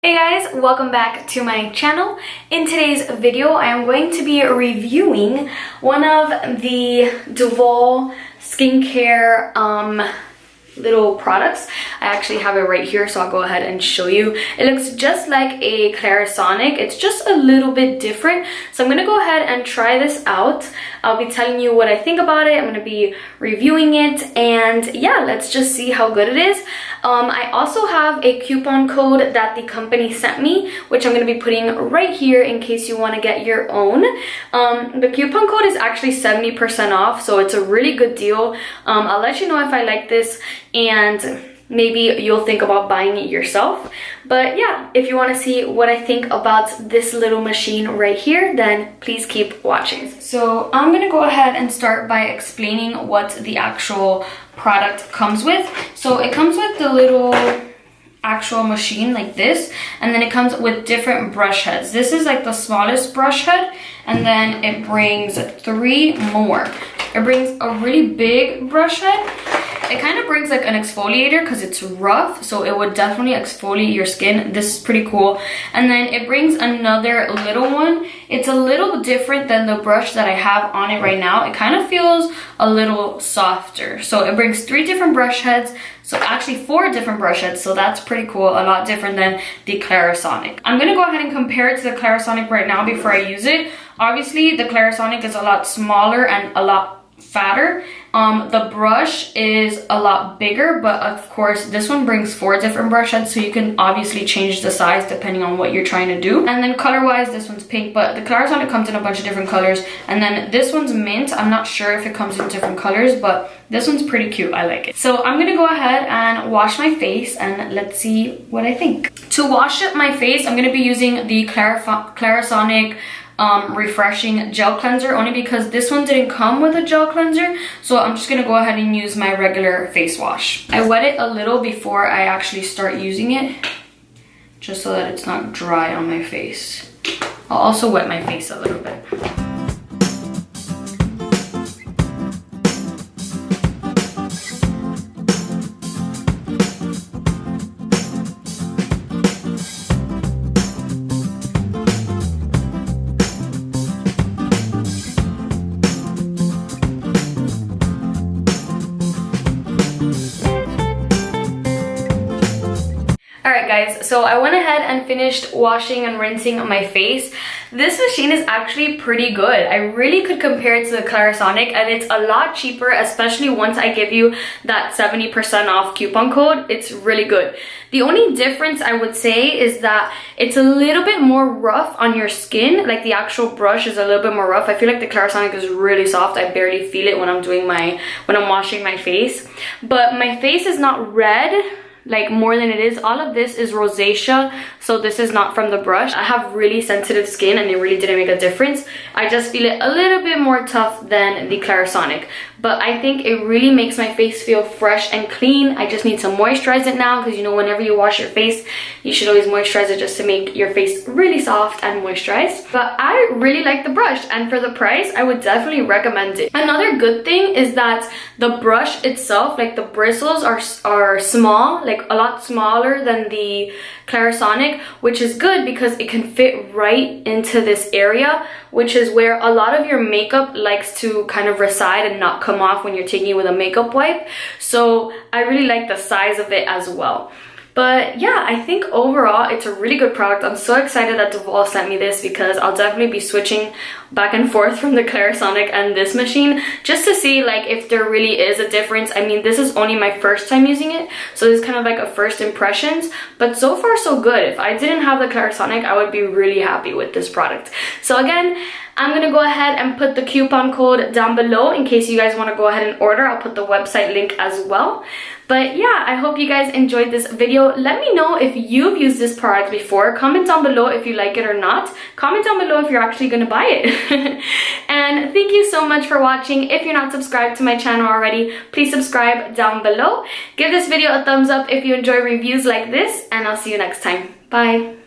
Hey guys, welcome back to my channel. In today's video, I am going to be reviewing one of the Duvolle skincare little products. I actually have it right here, so I'll go ahead and show you. It looks just like a Clarisonic. It's just a little bit different. So I'm gonna go ahead and try this out. I'll be telling you what I think about it. I'm gonna be reviewing it, and yeah, let's just see how good it is. I also have a coupon code that the company sent me, which I'm gonna be putting right here in case you wanna get your own. The coupon code is actually 70% off, so it's a really good deal. I'll let you know if I like this, and maybe you'll think about buying it yourself. But yeah, if you want to see what I think about this little machine right here, then please keep watching. So I'm gonna go ahead and start by explaining what the actual product comes with. So it comes with the little actual machine like this, and then it comes with different brush heads. This is like the smallest brush head, and then it brings 3 more. It brings a really big brush head. It kind of brings like an exfoliator because it's rough, so it would definitely exfoliate your skin. This is pretty cool. And then it brings another little one. It's a little different than the brush that I have on it right now. It kind of feels a little softer. So it brings 3 different brush heads. So actually 4 different brush heads, so that's pretty cool. A lot different than the Clarisonic. I'm gonna go ahead and compare it to the Clarisonic right now before I use it. Obviously, the Clarisonic is a lot smaller and a lot fatter. The brush is a lot bigger, but of course this one brings 4 different brush heads, so you can obviously change the size depending on what you're trying to do. And then color wise, this one's pink, but the Clarisonic comes in a bunch of different colors. And then this one's mint. I'm not sure if it comes in different colors, but this one's pretty cute. I like it. So I'm gonna go ahead and wash my face, and let's see what I think. To wash up my face, I'm gonna be using the Clarisonic refreshing gel cleanser, only because this one didn't come with a gel cleanser, so I'm just gonna go ahead and use my regular face wash. I wet it a little before I actually start using it, just so that it's not dry on my face. I'll also wet my face a little bit. Alright guys, so I went ahead and finished washing and rinsing my face. This machine is actually pretty good. I really could compare it to the Clarisonic, and it's a lot cheaper, especially once I give you that 70% off coupon code. It's really good. The only difference I would say is that it's a little bit more rough on your skin. Like the actual brush is a little bit more rough. I feel like the Clarisonic is really soft. I barely feel it when I'm washing my face. But my face is not red like more than it is. All of this is rosacea, so this is not from the brush. I have really sensitive skin, and it really didn't make a difference. I just feel it a little bit more tough than the Clarisonic, but I think it really makes my face feel fresh and clean. I just need to moisturize it now, because you know, whenever you wash your face, you should always moisturize it just to make your face really soft and moisturized. But I really like the brush, and for the price, I would definitely recommend it. Another good thing is that the brush itself, like the bristles are small, like a lot smaller than the Clarisonic, which is good because it can fit right into this area, which is where a lot of your makeup likes to kind of reside and not come off when you're taking it with a makeup wipe. So I really like the size of it as well. But yeah, I think overall it's a really good product. I'm so excited that Duvolle sent me this, because I'll definitely be switching back and forth from the Clarisonic and this machine just to see like if there really is a difference. I mean, this is only my first time using it, so this is kind of like a first impressions, but so far so good. If I didn't have the Clarisonic, I would be really happy with this product. So again, I'm gonna go ahead and put the coupon code down below in case you guys want to go ahead and order. I'll put the website link as well. But yeah, I hope you guys enjoyed this video. Let me know if you've used this product before. Comment down below if you like it or not. Comment down below if you're actually gonna buy it. And thank you so much for watching. If you're not subscribed to my channel already, please subscribe down below. Give this video a thumbs up if you enjoy reviews like this, and I'll see you next time. Bye.